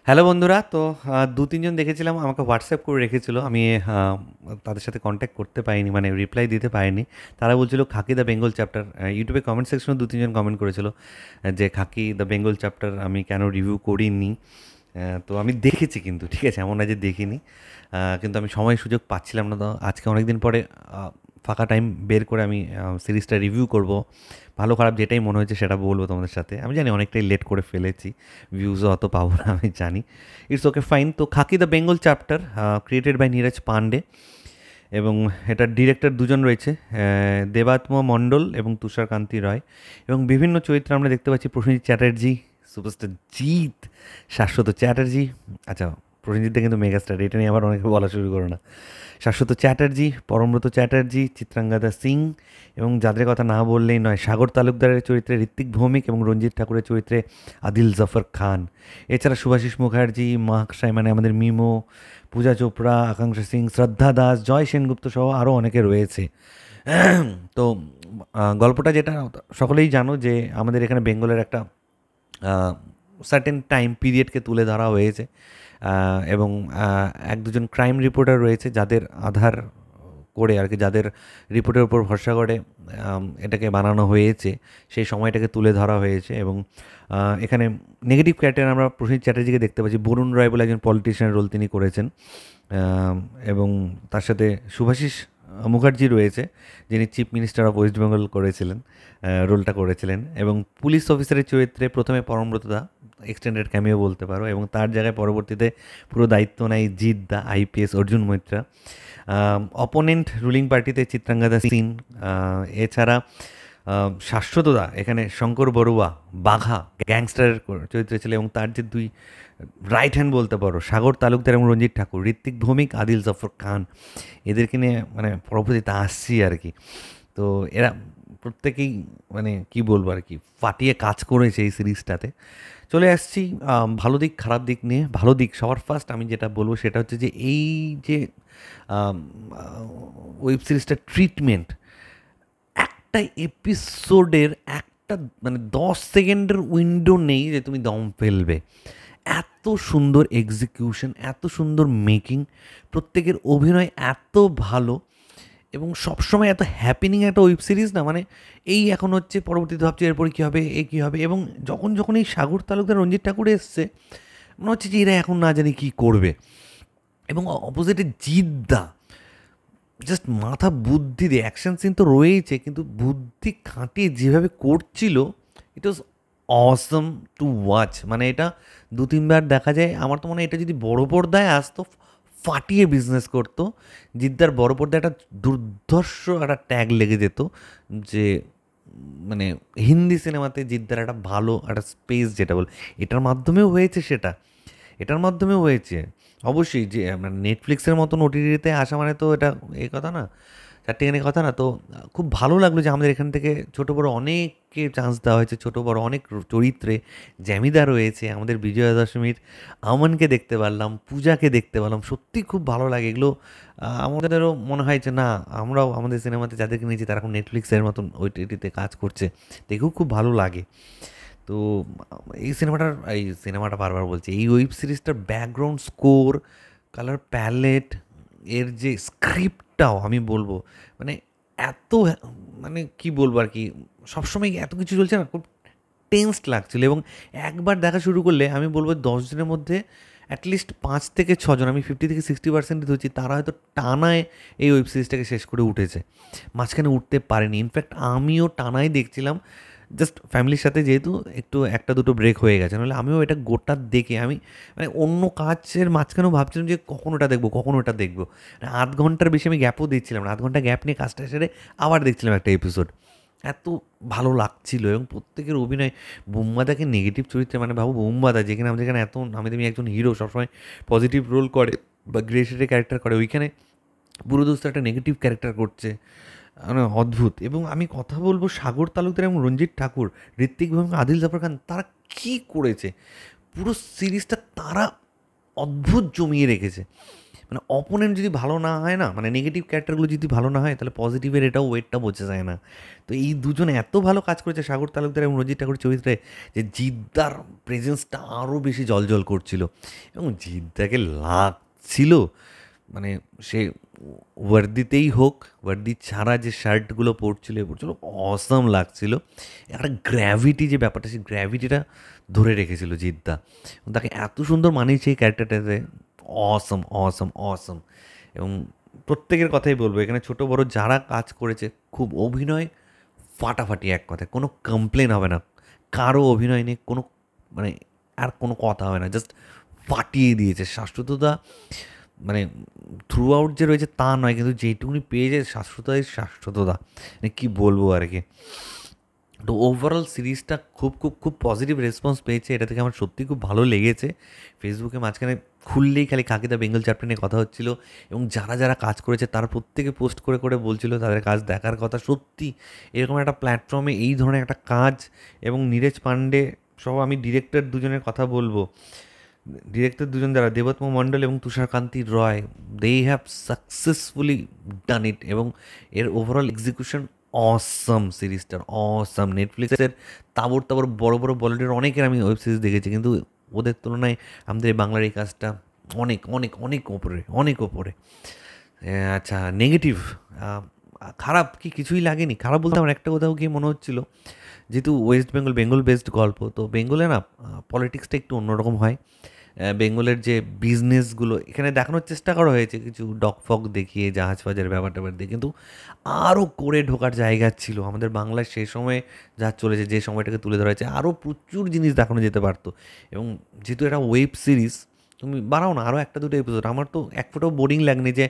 Hello বন্ধুরা, তো ২-৩ জন দেখেছিলাম আমাকে হোয়াটসঅ্যাপ করে রেখেছিল। আমি তাদের সাথে কনট্যাক্ট করতে পারিনি, মানে রিপ্লাই দিতে পারিনি। তারা বলছিল 'খাকি দ্য বেঙ্গল চ্যাপ্টার'। ইউটিউবে কমেন্ট সেকশনে ২-৩ জন কমেন্ট করেছিল যে 'খাকি দ্য বেঙ্গল চ্যাপ্টার' আমি কেন রিভিউ করিনি। তো আমি দেখেছি কিন্তু, ঠিক আছে? এমন না যে দেখিনি। কিন্তু আমি সময় সুযোগ পাচ্ছিলাম না। তো আজকে অনেকদিন পরে আ ফাঁকা টাইম বের করে আমি সিরিজটা রিভিউ করব। ভালো খারাপ যেটাই মনে হয়েছে সেটা বলব তোমাদের সাথে। আমি জানি অনেকটাই লেট করে ফেলেছি। ভিউজও অত পাবো না আমি জানি। It's okay fine. তো 'khaki the Bengal chapter' created by Neeraj Pandey, এবং এটার ডিরেক্টর দুজন রয়েছে, দেবাত্ম মণ্ডল এবং তুষারকান্তি রয়। এবং বিভিন্ন চরিত্রে আমরা দেখতে পাচ্ছি প্রসেনজিৎ চ্যাটার্জি, সুপারস্টার জিৎ, শাশ্বত চ্যাটার্জি। আচ্ছা, প্রসেনজিৎ দা কিন্তু মেগাস্টার, এটা নিয়ে আবার অনেকে বলা শুরু করো না। শাশ্বত চ্যাটার্জি, পরমব্রত চ্যাটার্জি, চিত্রাঙ্গদা সিং, এবং যাদের কথা না বললেই নয়, সাগর তালুকদারের চরিত্রে ঋত্বিক ভৌমিক এবং রঞ্জিত ঠাকুরের চরিত্রে আদিল জাফর খান। এছাড়া শুভাশিস মুখার্জি, মাহক সাই, মানে আমাদের মিমো, পূজা চোপড়া, আকাঙ্ক্ষা সিং, শ্রদ্ধা দাস, জয় সেনগুপ্ত সহ আরও অনেকে রয়েছে। তো গল্পটা যেটা সকলেই জানো যে আমাদের এখানে বেঙ্গলের একটা সার্টেন টাইম পিরিয়ডকে তুলে ধরা হয়েছে, এবং এক দুজন ক্রাইম রিপোর্টার রয়েছে যাদের আধার করে আর কি, যাদের রিপোর্টের উপর ভরসা করে এটাকে বানানো হয়েছে, সেই সময়টাকে তুলে ধরা হয়েছে। এবং এখানে নেগেটিভ ক্যারেক্টার আমরা প্রসেনজিৎ চ্যাটার্জিকে দেখতে পাচ্ছি। বরুণ রায় বলে একজন পলিটিশিয়ানের রোল তিনি করেছেন, এবং তার সাথে শুভাশিস মুখার্জি রয়েছে, যিনি chief minister of West Bengal করেছিলেন, রোলটা করেছিলেন। এবং পুলিশ অফিসারের চরিত্রে প্রথমে পরমব্রত দা, এক্সটেন্ডেড ক্যামিও বলতে পারো, এবং তার জায়গায় পরবর্তীতে পুরো দায়িত্ব নেয় জিৎ দা, IPS Arjun Moitra. Opponent ruling পার্টিতে চিত্রাঙ্গদা সিন। এছাড়া শাশ্বতদা এখানে শঙ্কর বড়ুয়া, বাঘা গ্যাংস্টারের চরিত্রে ছিল, এবং তার যে দুই রাইট হ্যান্ড বলতে পারো, সাগর তালুকদার এবং রঞ্জিত ঠাকুর, ঋত্বিক ভৌমিক, আদিল জাফর খান, এদেরকে নিয়ে মানে পরবর্তীতে আসছি আর কি। তো এরা প্রত্যেকেই মানে কি বলবো আর কি, ফাটিয়ে কাজ করেছে এই সিরিজটাতে। চলে আসছি ভালো দিক খারাপ দিক নিয়ে। ভালো দিক সবার ফার্স্ট আমি যেটা বলবো সেটা হচ্ছে যে এই যে ওয়েব সিরিজটার ট্রিটমেন্ট, একটা এপিসোডের একটা মানে 10 সেকেন্ডের উইন্ডো নেই যে তুমি দম ফেলবে। এত সুন্দর এক্সিকিউশন, এত সুন্দর মেকিং, প্রত্যেকের অভিনয় এত ভালো, এবং সবসময় এত হ্যাপিনিং একটা ওয়েব সিরিজ না, মানে এই এখন হচ্ছে, পরবর্তীতে ভাবছি এরপরে কী হবে, এ কী হবে। এবং যখন যখন এই সাগর তালুকদার রঞ্জিত ঠাকুর এসছে, মনে হচ্ছে যে এরা এখন না জানি কী করবে। এবং অপোজিটে জিদ্দা, জাস্ট মাথা বুদ্ধি দিয়ে, অ্যাকশন সিন তো রয়েইছে, কিন্তু বুদ্ধি খাটিয়ে যেভাবে করছিল, ইট ওয়াজ অসম টু ওয়াচ। মানে এটা ২-৩ বার দেখা যায়। আমার তো মনে হয় এটা যদি বড় পর্দায় আসতো, ফাটিয়ে বিজনেস করতো। জিদ্দার বড় পর্দায় একটা দুর্ধর্ষ একটা ট্যাগ লেগে যেত, যে মানে হিন্দি সিনেমাতে জিদ্দার একটা ভালো একটা স্পেস, যেটা বল, এটার মাধ্যমেও হয়েছে সেটা, এটার মাধ্যমেও হয়েছে। অবশ্যই যে মানে নেটফ্লিক্সের মতন ওটিটিতে আসা মানে তো এটা এই কথা না, চারটেখানি কথা না। তো খুব ভালো লাগলো যে আমাদের এখান থেকে ছোটো বড়ো অনেককে চান্স দেওয়া হয়েছে, ছোটো বড়ো অনেক চরিত্রে। জ্যামিদা রয়েছে, আমাদের বিজয়া দশমীর আমনকে দেখতে পারলাম, পূজাকে দেখতে পারলাম। সত্যি খুব ভালো লাগে এগুলো। আমাদেরও মনে হয় যে না, আমরাও আমাদের সিনেমাতে যাদেরকে নিয়েছি তারা এখন নেটফ্লিক্সের মতন ওটিটিতে কাজ করছে, দেখেও খুব ভালো লাগে। তো এই সিনেমাটা বারবার বলছি, এই ওয়েব সিরিজটার ব্যাকগ্রাউন্ড স্কোর, কালার প্যালেট, এর যে স্ক্রিপ্টটাও আমি বলবো, মানে এত মানে কি বলবো আর কি, সবসময় এত কিছু চলছে না, খুব টেন্সড লাগছিলো। এবং একবার দেখা শুরু করলে আমি বলবো 10 জনের মধ্যে অ্যাটলিস্ট 5 থেকে 6 জন, আমি 50 থেকে 60% ধরছি, তারা হয়তো টানায় এই ওয়েব সিরিজটাকে শেষ করে উঠেছে, মাঝখানে উঠতে পারেনি। ইনফ্যাক্ট আমিও টানাই দেখছিলাম, জাস্ট ফ্যামিলির সাথে যেহেতু একটু একটা দুটো ব্রেক হয়ে গেছে, নাহলে আমিও এটা গোটা দেখে আমি মানে অন্য কাজের মাঝখানেও ভাবছিলাম যে কখন ওটা দেখবো, কখন ওটা দেখবো। মানে 0.5 ঘন্টার বেশি আমি গ্যাপও দিচ্ছিলাম না, 0.5 ঘন্টা গ্যাপ নিয়ে কাজটা সেরে আবার দেখছিলাম একটা এপিসোড। এত ভালো লাগছিল। এবং প্রত্যেকের অভিনয়, বুম্বাদাকে নেগেটিভ চরিত্রে, মানে ভাবো বুম্বাদা যেখানে আমাদের এখানে এত আমি তুমি একজন হিরো সবসময় পজিটিভ রোল করে বা গ্রে শেডের ক্যারেক্টার করে, ওইখানে পুরোদস্ত একটা নেগেটিভ ক্যারেক্টার করছে, মানে অদ্ভুত। এবং আমি কথা বলবো সাগর তালুকদার এবং রঞ্জিত ঠাকুর, ঋত্বিক এবং আদিল জাফর খান, তারা কী করেছে পুরো সিরিজটা, তারা অদ্ভুত জমিয়ে রেখেছে। মানে অপোনেন্ট যদি ভালো না হয় না, মানে নেগেটিভ ক্যারেক্টারগুলো যদি ভালো না হয়, তাহলে পজিটিভের এটাও ওয়েটটা বোঝা যায় না। তো এই দুজন এত ভালো কাজ করেছে সাগর তালুকদার এবং রঞ্জিত ঠাকুর চরিত্রে, যে জিদ্দার প্রেজেন্সটা আরও বেশি জ্বলজ্বল করছিল এবং জিদ্দাকে লাগছিল, মানে সে ওয়ার্দিতেই হোক, ওয়ার্দি ছাড়া যে শার্টগুলো পরছিল অসাম লাগছিল। একটা গ্র্যাভিটি যে ব্যাপারটা, সেই গ্র্যাভিটিটা ধরে রেখেছিল জিদ্দা, এবং তাকে এত সুন্দর মানিয়েছে এই ক্যারেক্টারটাতে। অসম অসম অসম। এবং প্রত্যেকের কথাই বলবো, এখানে ছোটো বড় যারা কাজ করেছে খুব অভিনয় ফাটাফাটি, এক কথায় কোনো কমপ্লেন হবে না, কারো অভিনয় নিয়ে কোনো মানে আর কোনো কথা হবে না, জাস্ট ফাটিয়ে দিয়েছে শাশ্বততা। মানে থ্রু আউট যে রয়েছে তা নয়, কিন্তু যেইটুকুনি পেয়েছে শাশ্বততা, মানে কী বলবো আর কি। তো ওভারঅল সিরিজটা খুব খুব খুব পজিটিভ রেসপন্স পেয়েছে, এটা থেকে আমার সত্যিই খুব ভালো লেগেছে। ফেসবুকে মাঝখানে খুললেই খালি খাকি দ্য বেঙ্গল চ্যাপ্টার নিয়ে কথা হচ্ছিল, এবং যারা যারা কাজ করেছে তারা প্রত্যেকে পোস্ট করে করে বলছিল তাদের কাজ দেখার কথা। সত্যি এরকম একটা প্ল্যাটফর্মে এই ধরনের একটা কাজ, এবং নীরজ পান্ডে সহ, আমি ডিরেক্টর দুজনের কথা বলবো, ডিরেক্টর দুজন যারা দেবোত্তম মণ্ডল এবং তুষারকান্তি রয়, দে হ্যাভ সাকসেসফুলি ডান ইট, এবং এর ওভারঅল এক্সিকিউশন অসম, সিরিজটার অসম। নেটফ্লিক্সের তাবড় তাবড় বড় বড় বলিউডের অনেকের আমি ওয়েব সিরিজ দেখেছি, কিন্তু ওদের তুলনায় আমাদের এই বাংলার এই কাজটা অনেক অনেক অনেক ওপরে, অনেক ওপরে। আচ্ছা, নেগেটিভ, খারাপ কি কিছুই লাগেনি। খারাপ বলতে আমার একটা কোথাও গিয়ে মনে হচ্ছিল, যেহেতু ওয়েস্ট বেঙ্গল, বেঙ্গল বেসড গল্প, তো বেঙ্গলে না পলিটিক্সটা একটু অন্যরকম হয়। বেঙ্গলের যে বিজনেসগুলো এখানে দেখানোর চেষ্টা করা হয়েছে, কিছু ডকফক দেখিয়ে, জাহাজ ফাজের ব্যাপার ট্যাপার দিয়ে, কিন্তু আরও করে ঢোকার জায়গা ছিল। আমাদের বাংলায় সেই সময়ে যা চলেছে, যে সময়টাকে তুলে ধরা হয়েছে, আরও প্রচুর জিনিস দেখানো যেতে পারতো। এবং যেহেতু এটা ওয়েব সিরিজ, তুমি বাড়াও না আরও একটা দুটো এপিসোড। আমার তো এক ফোটাও বোরিং লাগনি যে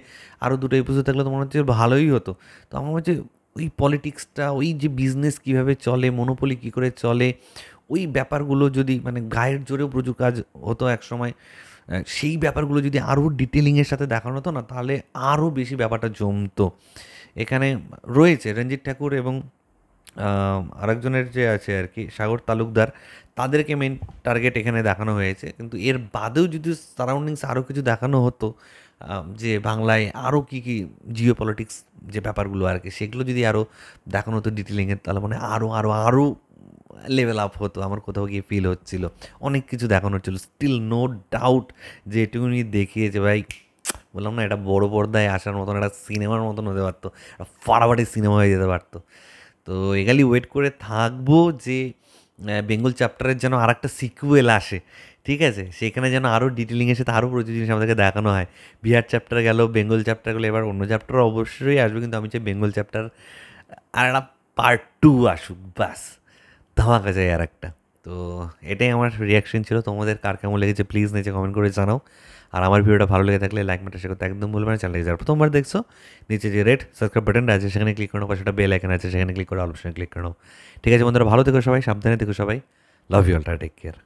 আরও দুটো এপিসোড থাকলে তো মনে হচ্ছে ভালোই হতো। তো আমার হচ্ছে ওই পলিটিক্সটা, ওই যে বিজনেস কীভাবে চলে, মনোপলি কী করে চলে, ওই ব্যাপারগুলো যদি মানে গায়ের জোরেও প্রচুর কাজ হতো এক সময়, সেই ব্যাপারগুলো যদি আরও ডিটেলিংয়ের সাথে দেখানো হতো না, তাহলে আরও বেশি ব্যাপারটা জমতো। এখানে রয়েছে রঞ্জিত ঠাকুর এবং আরেকজনের যে আছে আর কি সাগর তালুকদার, তাদেরকে মেন টার্গেট এখানে দেখানো হয়েছে। কিন্তু এর বাদেও যদি সারাউন্ডিংস আরও কিছু দেখানো হতো, যে বাংলায় আরও কী কী জিও পলিটিক্স যে ব্যাপারগুলো আর কি, সেগুলো যদি আরও দেখানো হতো ডিটেলিংয়ের, তাহলে মানে আরও আরও আরও লেভেল আপ হতো। আমার কোথাও গিয়ে ফিল হচ্ছিল অনেক কিছু দেখানো হচ্ছিলো। স্টিল নো ডাউট যে এটুকুনি দেখিয়েছে ভাই, বললাম না, এটা বড় পর্দায় আসার মতন একটা সিনেমার মতন হতে পারতো, ফাটাফাটি সিনেমা হয়ে যেতে পারতো। তো এগালি ওয়েট করে থাকবো যে বেঙ্গল চ্যাপ্টারের যেন আর একটা সিকুয়েল আসে, ঠিক আছে, সেখানে যেন আরও ডিটেলিংয়ের সাথে আরও প্রচুর জিনিস আমাদেরকে দেখানো হয়। বিহার চ্যাপ্টার গেল, বেঙ্গল চ্যাপ্টার গেলো, এবার অন্য চ্যাপ্টার অবশ্যই আসবে, কিন্তু আমি চাই বেঙ্গল চ্যাপ্টার আর একটা পার্ট 2 আসুক, ব্যাস ধামাকা যায় আর একটা। তো এটাই আমার রিয়াকশন ছিল। তোমাদের কার কেমন লেগেছে প্লিজ নিচে কমেন্ট করে জানাও। আর আমার ভিডিওটা ভালো লেগে থাকলে লাইক বাটন শেয়ার করতে একদম ভুলবে না। চ্যানেলে যারা প্রথমবার দেখছো, নিচে যে রেড সাবস্ক্রাইব বাটন আছে সেখানে ক্লিক করে নাও, পাশে একটা বেল আইকন আছে সেখানে ক্লিক করে অল অপশনে ক্লিক করে নাও। ঠিক আছে বন্ধুরা, ভালো থেকো সবাই, সাবধানে থেকো সবাই, love you all, take care.